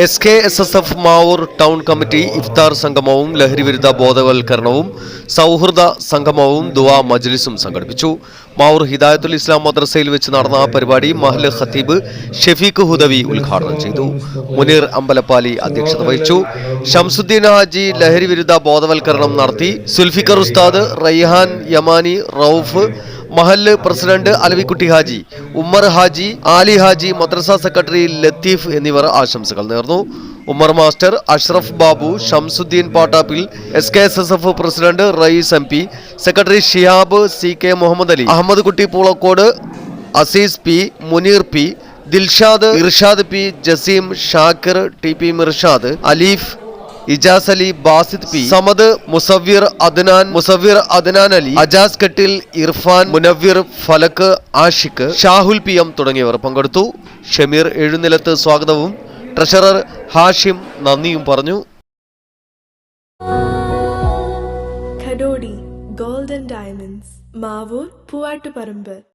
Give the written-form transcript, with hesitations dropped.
SKSSF Mavoor town committee ഇഫ്താർ സംഗമവും ലഹരിവിരുദ്ധ ബോധവൽക്കരണവും സൗഹൃദ സംഗമവും ദുആ മജ്ലിസും സംഘടിപ്പിച്ചു. മാവൂർ ഹിദായത്തുൽ ഇസ്ലാം മദ്രസയിൽ വെച്ച് നടന്ന പരിപാടി മഹല്ല് ഖത്തീബ് ഷെഫീഖ് ഹുദവി ഉദ്ഘാടനം ചെയ്തു. മുനീർ അമ്പലപ്പാലി അധ്യക്ഷത വഹിച്ചു. ഷംസുദ്ദീൻ ഹാജി ലഹരിവിരുദ്ധ ബോധവൽക്കരണം നടത്തി. സുൽഫിക്കർ ഉസ്താദ്, റയ്ഹാൻ യമാനി, റൌഫ്, മഹല്ല് പ്രസിഡന്റ് അലവിക്കുട്ടി ഹാജി, ഉമ്മർ ഹാജി, ആലി ഹാജി, മദ്രസ സെക്രട്ടറി ലത്തീഫ് എന്നിവർ ആശംസകൾ നേർന്നു. Ummer master, Ashraf Babu, Shamsuddin Pattappil, SKSSF president Rayees MP, secretary Shihab, CK Muhammad Ali, Ahammad Kutty Poolakkode, Azeez P, Muneer P, Dilshad, Irshad P, Jaseem, Shakir, TP Mirshad, Aleef, Ijaz Ali, Basid P, Samad, Musavvir Adnan Ali, Ajaz കട്ടിൽ, ഇർഫാൻ, മുനവ്വിർ, ഫലക്ക്, ആഷിഖ്, ഷാഹുൽ PM തുടങ്ങിയവർ പങ്കെടുത്തു. ഷമീർ എഴുന്നിലത്ത് സ്വാഗതവും ട്രഷറർ ഹാഷിം നന്ദിയും പറഞ്ഞു. Khadodi gold and diamonds, Mavoor, Poovattuparamba.